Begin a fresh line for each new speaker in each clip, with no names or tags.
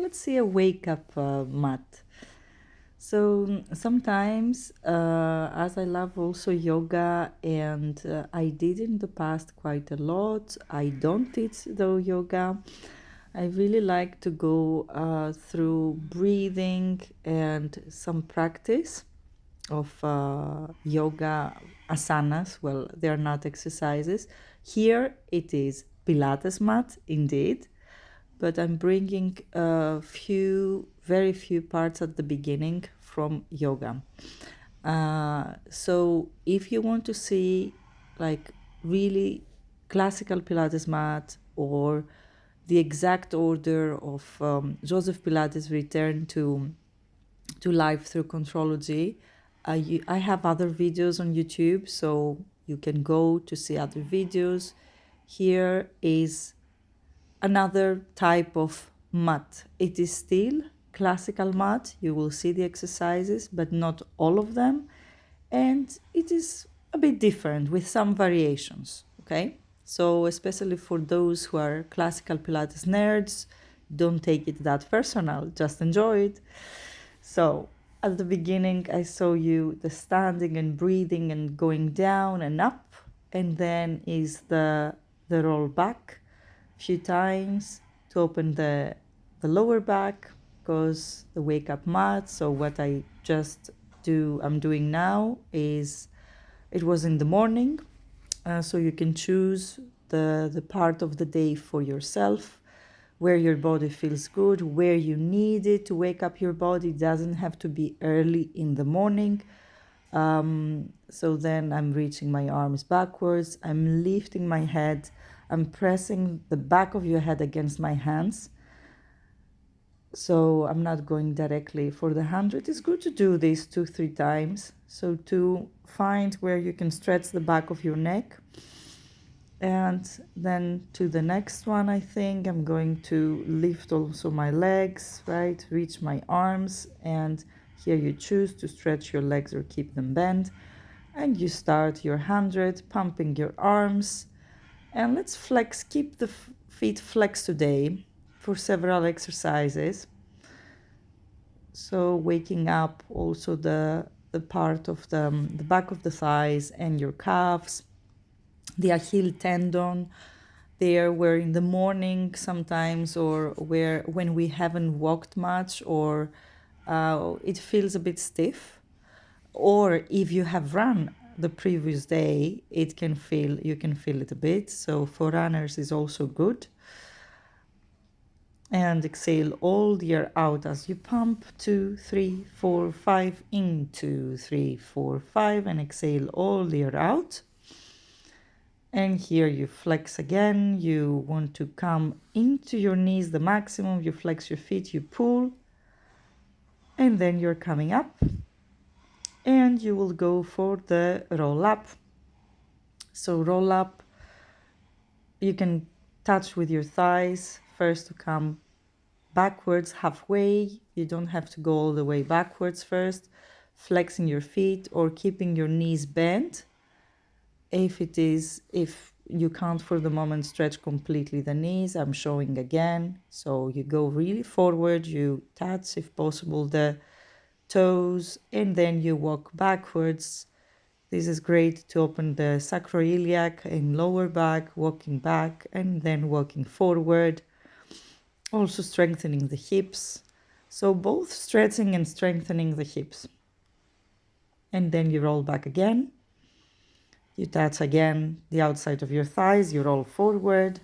let's say a wake-up mat. So sometimes, as I love also yoga, and I did in the past quite a lot, I don't teach though yoga. I really like to go through breathing and some practice of yoga asanas. Well, they're not exercises. Here it is Pilates mat, indeed, but I'm bringing a few, very few parts at the beginning from yoga. So if you want to see like really classical Pilates mat, or the exact order of Joseph Pilates' return to life through Contrology, I have other videos on YouTube, so you can go to see other videos. Here is another type of mat. It is still classical mat. You will see the exercises, but not all of them. And it is a bit different with some variations, okay? So especially for those who are classical Pilates nerds, don't take it that personal, just enjoy it. So at the beginning, I saw you the standing and breathing and going down and up, and then is the roll back a few times to open the lower back, because the wake up mat. So what I'm doing now is, it was in the morning, so you can choose the part of the day for yourself, where your body feels good, where you need it to wake up your body. It doesn't have to be early in the morning. So then I'm reaching my arms backwards, I'm lifting my head, I'm pressing the back of your head against my hands. So I'm not going directly for the 100. It's good to do this 2-3 times. So to find where you can stretch the back of your neck. And then to the next one, I think I'm going to lift also my legs, right? Reach my arms, and here you choose to stretch your legs or keep them bent. And you start your 100, pumping your arms. And let's flex, keep the feet flexed today for several exercises. So waking up also the part of the back of the thighs and your calves, the Achilles tendon, there where in the morning sometimes, or where when we haven't walked much, or it feels a bit stiff, or if you have run the previous day, you can feel it a bit. So for runners is also good. And exhale all the air out as you pump. 2, 3, 4, 5 in, 2, 3, 4, 5, and exhale all the air out. And here you flex again. You want to come into your knees the maximum. You flex your feet, you pull, and then you're coming up. And you will go for the roll up. So roll up, you can touch with your thighs first to come backwards halfway. You don't have to go all the way backwards first. Flexing your feet or keeping your knees bent. If you can't for the moment stretch completely the knees, I'm showing again. So you go really forward, you touch if possible the toes, and then you walk backwards. This is great to open the sacroiliac and lower back, walking back and then walking forward. Also strengthening the hips. So both stretching and strengthening the hips. And then you roll back again. You touch again the outside of your thighs, you roll forward.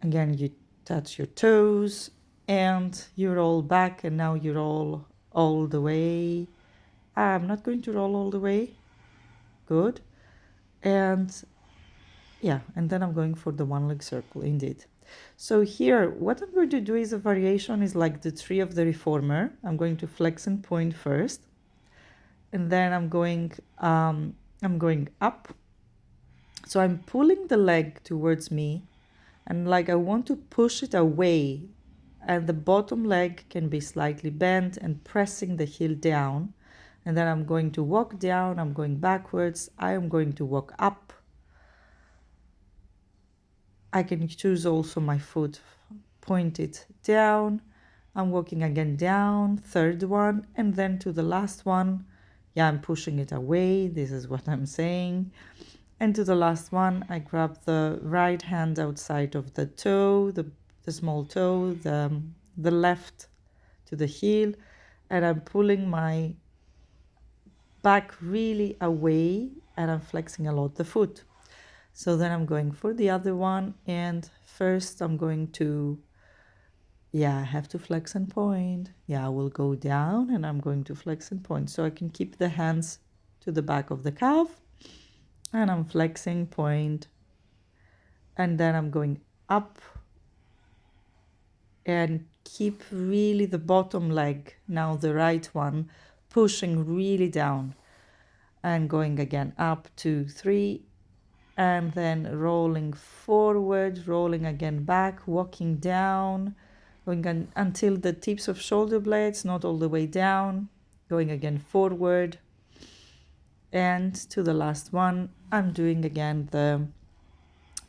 Again, you touch your toes and you roll back, and now you roll all the way. I'm not going to roll all the way. Good. And yeah, and then I'm going for the one leg circle, indeed. So here, what I'm going to do is a variation is like the tree of the reformer. I'm going to flex and point first. And then I'm going up. So I'm pulling the leg towards me, and like I want to push it away, and the bottom leg can be slightly bent and pressing the heel down. And then I'm going to walk down, I'm going backwards, I am going to walk up. I can choose also my foot point it down. I'm walking again down, third one, and then to the last one. Yeah, I'm pushing it away. This is what I'm saying. And to the last one, I grab the right hand outside of the toe, the small toe, the left to the heel, and I'm pulling my back really away, and I'm flexing a lot the foot. So then I'm going for the other one, and first I'm going to, yeah, I have to flex and point. Yeah, I will go down and I'm going to flex and point. So I can keep the hands to the back of the calf, and I'm flexing, point, and then I'm going up and keep really the bottom leg, now the right one, pushing really down and going again up, 2, 3, and then rolling forward, rolling again back, walking down, going until the tips of shoulder blades, not all the way down, going again forward, and to the last one, I'm doing again the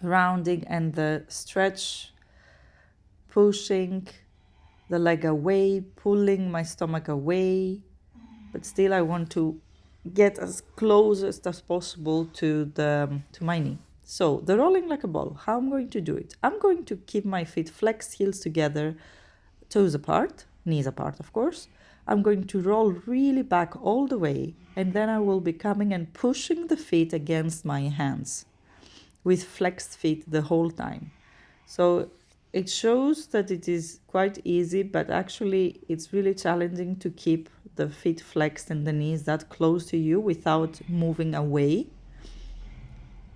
rounding and the stretch, pushing the leg away, pulling my stomach away, but still I want to get as closest as possible to my knee. So the rolling like a ball, how I'm going to do it? I'm going to keep my feet flexed, heels together, toes apart, knees apart, of course. I'm going to roll really back all the way, and then I will be coming and pushing the feet against my hands with flexed feet the whole time. So it shows that it is quite easy, but actually it's really challenging to keep the feet flexed and the knees that close to you without moving away.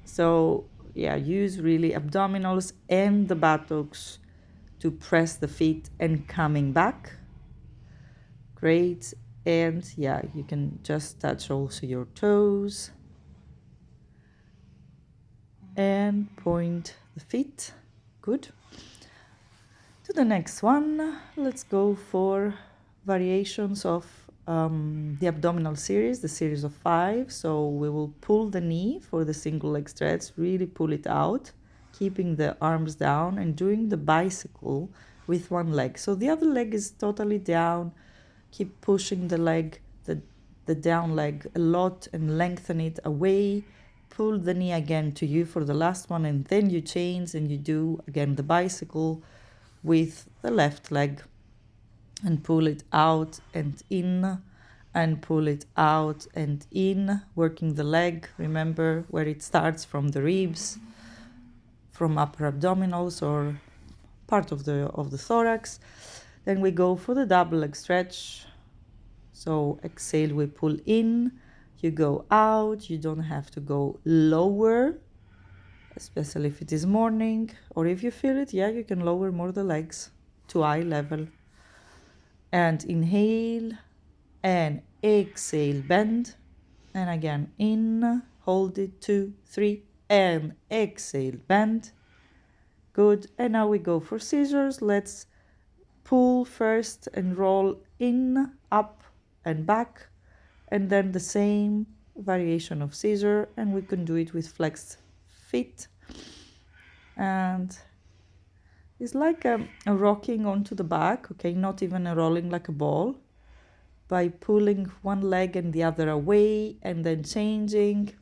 So yeah, use really abdominals and the buttocks to press the feet and coming back. Great. And yeah, you can just touch also your toes and point the feet. Good. To the next one, let's go for variations of the abdominal series, the series of 5. So we will pull the knee for the single leg stretch, really pull it out, keeping the arms down and doing the bicycle with one leg. So the other leg is totally down. Keep pushing the leg, the down leg a lot and lengthen it away. Pull the knee again to you for the last one, and then you change and you do again the bicycle with the left leg and pull it out and in and pull it out and in, working the leg. Remember where it starts, from the ribs, from upper abdominals or part of the thorax. Then we go for the double leg stretch. So exhale, we pull in, you go out. You don't have to go lower, especially if it is morning, or if you feel it, yeah, you can lower more the legs to eye level. And inhale and exhale, bend, and again in, hold it, 2, 3, and exhale, bend. Good. And now we go for scissors. Let's pull first and roll in, up and back, and then the same variation of scissor, and we can do it with flexed feet. And it's like a rocking onto the back, okay, not even a rolling like a ball, by pulling one leg and the other away and then changing.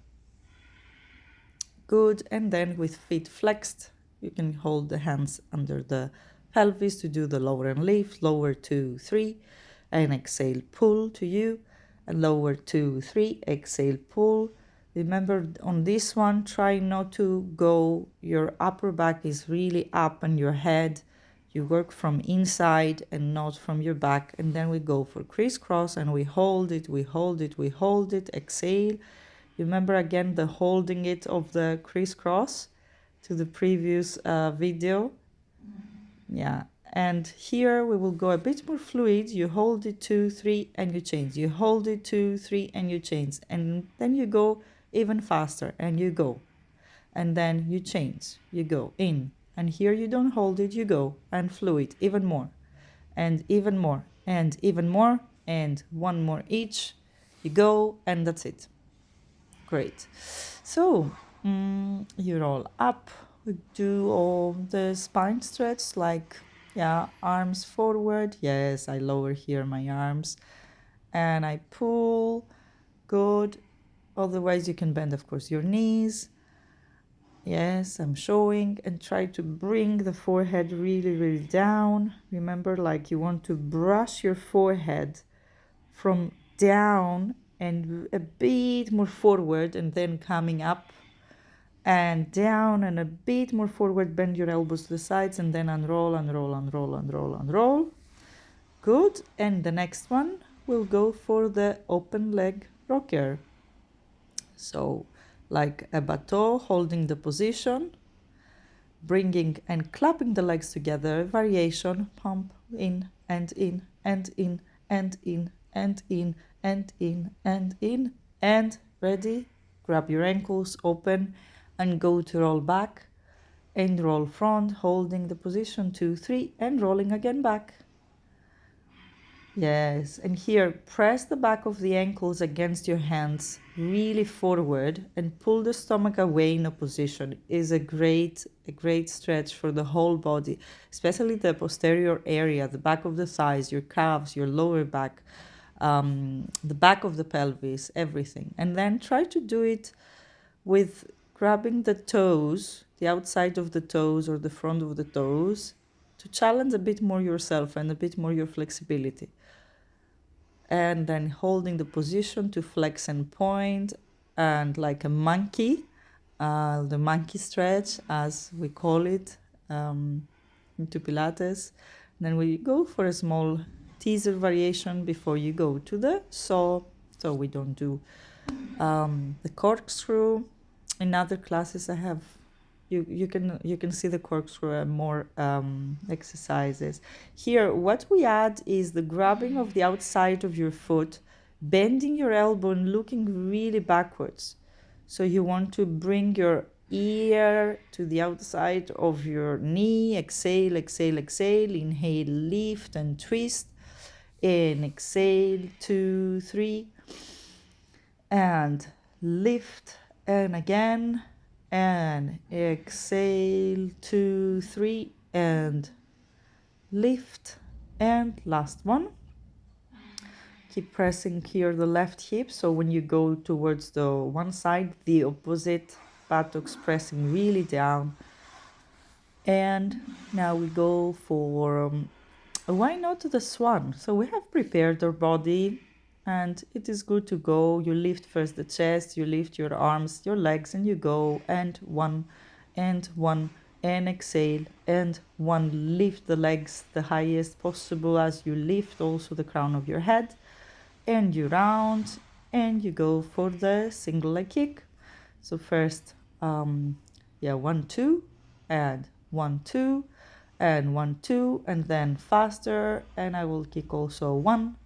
Good. And then with feet flexed, you can hold the hands under the pelvis to do the lower and lift, lower, 2, 3, and exhale, pull to you, and lower, 2, 3, exhale, pull. Remember on this one, try not to go, your upper back is really up and your head, you work from inside and not from your back. And then we go for crisscross and we hold it, we hold it, we hold it, exhale. Remember again the holding it of the crisscross to the previous video. Yeah, and here we will go a bit more fluid. You hold it, 2, 3, and you change. You hold it, 2, 3, and you change. And then you go even faster and you go. And then you change. You go in. And here you don't hold it, you go. And fluid, even more. And even more. And even more. And one more each. You go, and that's it. Great. So you roll up. We do all the spine stretch like Yeah, arms forward. Yes, I lower here my arms and I pull. Good. Otherwise, you can bend, of course, your knees. Yes, I'm showing, and try to bring the forehead really, really down. Remember, like you want to brush your forehead from down and a bit more forward, and then coming up and down and a bit more forward. Bend your elbows to the sides and then unroll, unroll, unroll, unroll, unroll. Good. And the next one will go for the open leg rocker. So like a bateau, holding the position, bringing and clapping the legs together, variation, pump in and in and in and in and in and in and in, and ready, grab your ankles, open and go to roll back and roll front, holding the position 2, 3 and rolling again back. Yes, and here press the back of the ankles against your hands really forward and pull the stomach away in a position. Is a great stretch for the whole body, especially the posterior area, the back of the thighs, your calves, your lower back, the back of the pelvis, everything. And then try to do it with grabbing the toes, the outside of the toes or the front of the toes, to challenge a bit more yourself and a bit more your flexibility. And then holding the position to flex and point, and like a monkey, the monkey stretch as we call it into Pilates. Then we go for a small teaser variation before you go to the saw, so we don't do the corkscrew. In other classes I have, you can see the corkscrew and more exercises. Here what we add is the grabbing of the outside of your foot, bending your elbow and looking really backwards. So you want to bring your ear to the outside of your knee. Exhale, exhale, exhale. Inhale, lift and twist. And exhale, 2, 3. And lift, and again, and exhale, 2, 3, and lift, and last one. Keep pressing here the left hip, so when you go towards the one side, the opposite buttocks pressing really down. And now we go for why not the swan? So we have prepared our body and it is good to go. You lift first the chest, you lift your arms, your legs, and you go, and one, and exhale, and one. Lift the legs the highest possible as you lift also the crown of your head, and you round, and you go for the single leg kick. So first, 1, 2, and 1, 2, and 1, 2, and then faster, and I will kick also 1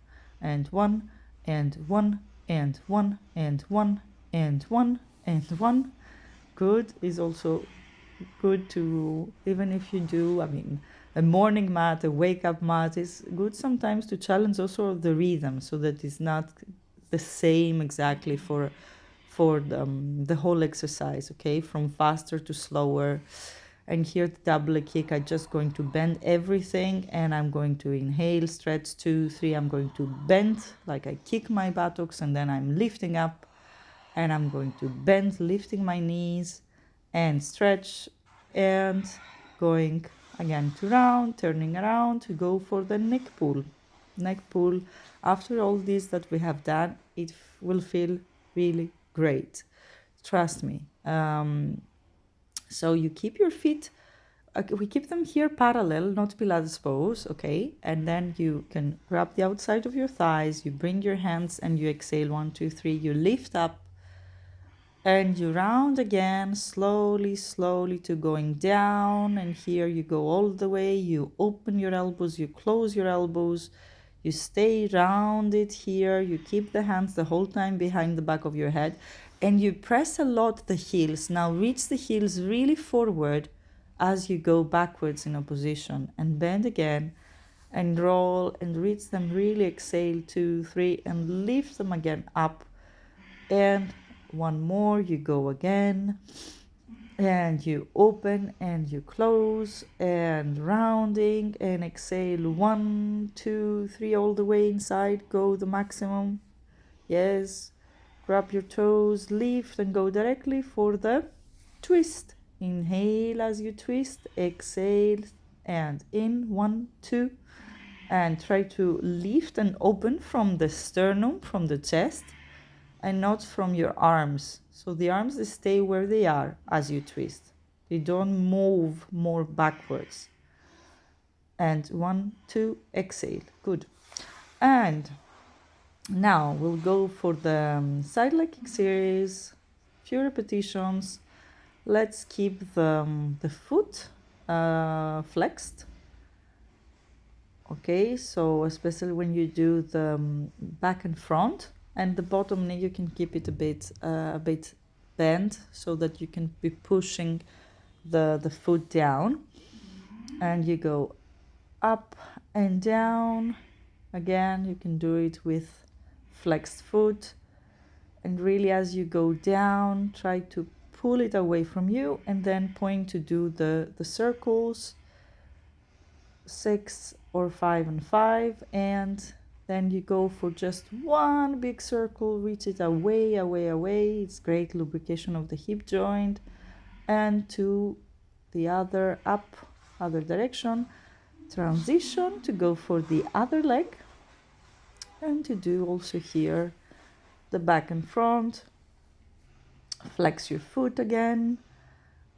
and 1 and 1 and 1 and 1 and 1 and 1. Good is also good to, even if you do, a morning mat, a wake up mat is good sometimes to challenge also the rhythm, so that it's not the same exactly for the whole exercise, okay, from faster to slower. And here the double kick, I'm just going to bend everything, and I'm going to inhale, stretch, 2, 3, I'm going to bend, like I kick my buttocks, and then I'm lifting up, and I'm going to bend, lifting my knees, and stretch, and going again to round, turning around to go for the neck pull. Neck pull, after all this that we have done, it will feel really great. Trust me. So you keep your feet, we keep them here parallel, not Pilates pose, okay? And then you can grab the outside of your thighs, you bring your hands and you exhale, 1, 2, 3, you lift up and you round again, slowly, slowly to going down. And here you go all the way, you open your elbows, you close your elbows, you stay rounded here, you keep the hands the whole time behind the back of your head, and you press a lot the heels. Now reach the heels really forward as you go backwards in a position, and bend again and roll and reach them really. Exhale, 2, 3, and lift them again up, and one more, you go again, And you open and you close and rounding and exhale 1, 2, 3 all the way inside. Go the maximum. Yes. Grab your toes, lift and go directly for the twist. Inhale as you twist, exhale and in 1, 2, and try to lift and open from the sternum, from the chest, and not from your arms. So the arms, they stay where they are as you twist. They don't move more backwards. And 1, 2, exhale. Good. And now we'll go for the side leg kick series. Few repetitions. Let's keep the foot flexed. Okay, so especially when you do the back and front, and the bottom knee, you can keep it a bit bent so that you can be pushing the foot down, and you go up and down. Again, you can do it with flexed foot, and really as you go down, try to pull it away from you and then point to do the circles, 6 or 5 and 5, and then you go for just one big circle, reach it away, away, away. It's great lubrication of the hip joint. And to the other, up, other direction, transition to go for the other leg, and to do also here the back and front. Flex your foot again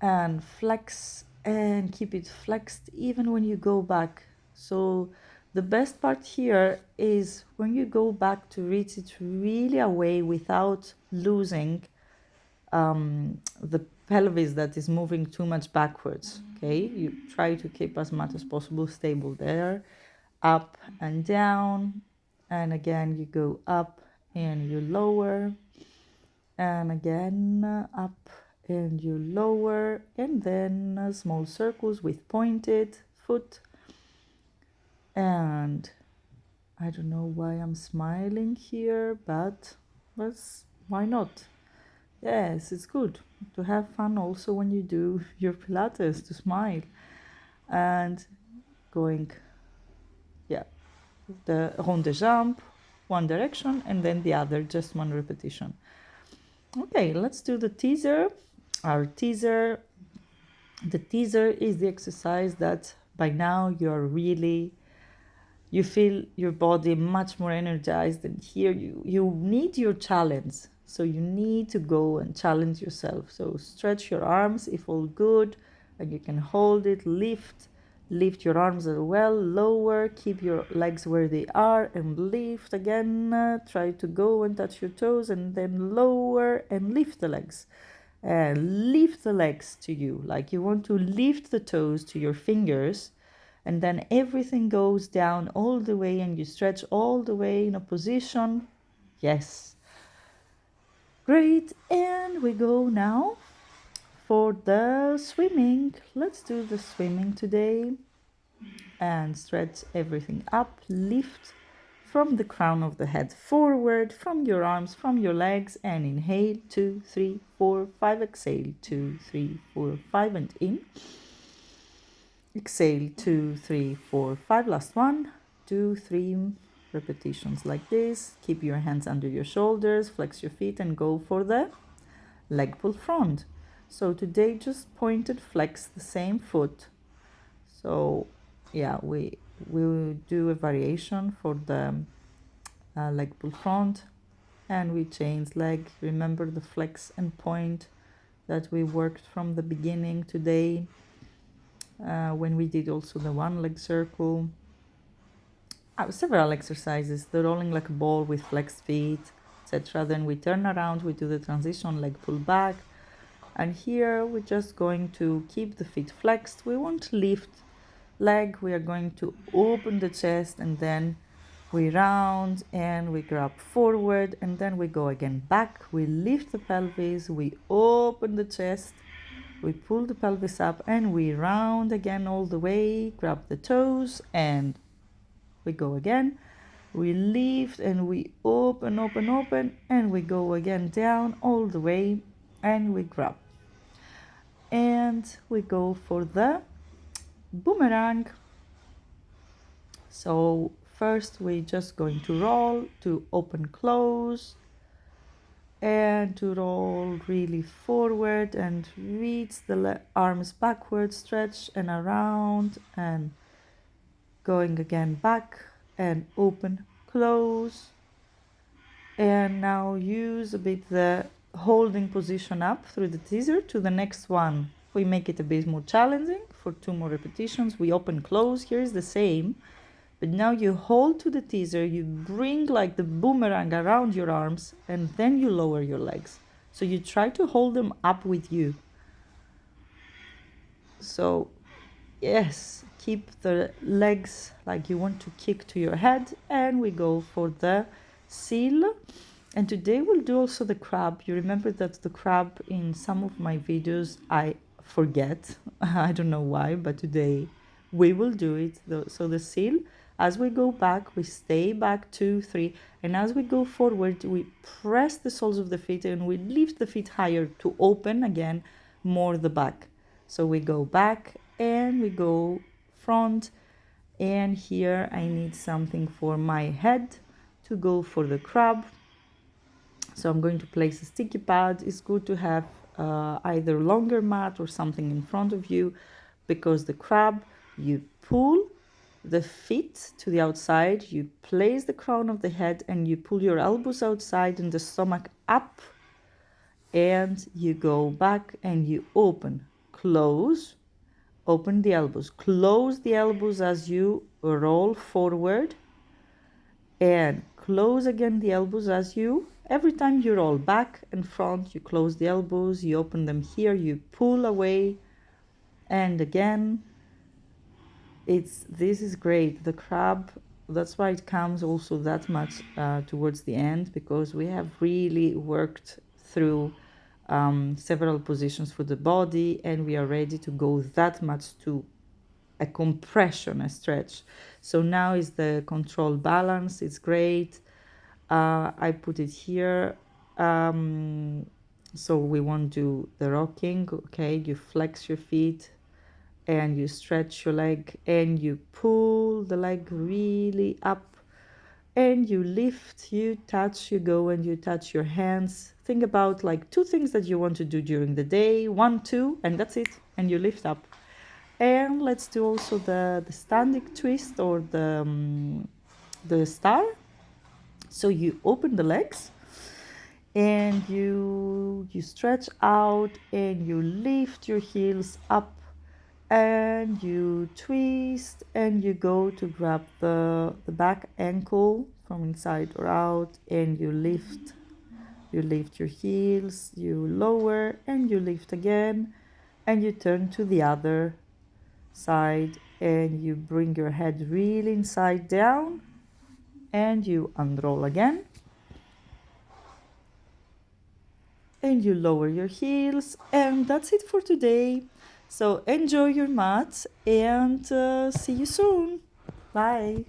and flex and keep it flexed even when you go back. So the best part here is when you go back to reach it really away without losing the pelvis that is moving too much backwards. Okay, you try to keep as much as possible stable there, up and down, and again you go up and you lower, and again up and you lower, and then small circles with pointed foot. And I don't know why I'm smiling here, but why not? Yes, it's good to have fun also when you do your Pilates, to smile. And going, yeah, the ronde jump, one direction, and then the other, just one repetition. Okay, let's do the teaser. Our teaser, the teaser is the exercise that by now you feel your body much more energized, and here you need your challenge. So you need to go and challenge yourself. So stretch your arms if all good, and you can hold it, lift your arms as well, lower, keep your legs where they are, and lift again. Try to go and touch your toes, and then lower and lift the legs. Lift the legs to you, like you want to lift the toes to your fingers, and then everything goes down all the way, and you stretch all the way in a position. Yes. Great. And we go now for the swimming. Let's do the swimming today. And stretch everything up, lift from the crown of the head forward, from your arms, from your legs, and inhale 2, 3, 4, 5, exhale 2, 3, 4, 5, and in. Exhale 2, 3, 4, 5, last one. 2, 3 repetitions like this. Keep your hands under your shoulders, flex your feet, and go for the leg pull front. So today just pointed flex the same foot. So yeah, we will do a variation for the leg pull front, and we change leg. Remember the flex and point that we worked from the beginning today when we did also the one leg circle. Several exercises, the rolling like a ball with flexed feet, etc. Then we turn around, we do the transition leg pull back, and here we're just going to keep the feet flexed. We won't lift leg, we are going to open the chest, and then we round and we grab forward, and then we go again back. We lift the pelvis, we open the chest, we pull the pelvis up, and we round again all the way, grab the toes, and we go again. We lift and we open, open, open, and we go again down all the way, and we grab. and we go for the boomerang. So first we're just going to roll to open, close, and to roll really forward and reach the arms backward, stretch and around, and going again back and open, close. And now use a bit the holding position up through the teaser to the next one. We make it a bit more challenging for 2 more repetitions. We open, close. Here is the same, but now you hold to the teaser, you bring like the boomerang around your arms, and then you lower your legs. So you try to hold them up with you. So yes, keep the legs like you want to kick to your head, and we go for the seal. And today we'll do also the crab. You remember that the crab in some of my videos I forget. I don't know why, but today we will do it. So the seal, as we go back, we stay back 2, 3, and as we go forward, we press the soles of the feet and we lift the feet higher to open again more the back. So we go back and we go front, and here I need something for my head to go for the crab. So I'm going to place a sticky pad. It's good to have either longer mat or something in front of you, because the crab, you pull the feet to the outside, you place the crown of the head, and you pull your elbows outside and the stomach up, and you go back and you open, close, open the elbows, close the elbows as you roll forward, and close again the elbows as you, every time you roll back and front, you close the elbows, you open them here, you pull away, and again, this is great. The crab, that's why it comes also that much towards the end, because we have really worked through several positions for the body, and we are ready to go that much to a compression, a stretch. So now is the control balance. It's great. I put it here. So we won't do the rocking. Okay, you flex your feet and you stretch your leg and you pull the leg really up and you lift, you touch, you go and you touch your hands. Think about like 2 things that you want to do during the day, 1, 2, and that's it. And you lift up. And let's do also the standing twist or the star. So you open the legs and you stretch out and you lift your heels up and you twist and you go to grab the back ankle from inside or out, and you lift your heels, you lower and you lift again, and you turn to the other side and you bring your head really inside down and you unroll again and you lower your heels, and that's it for today. So enjoy your mat and see you soon. Bye.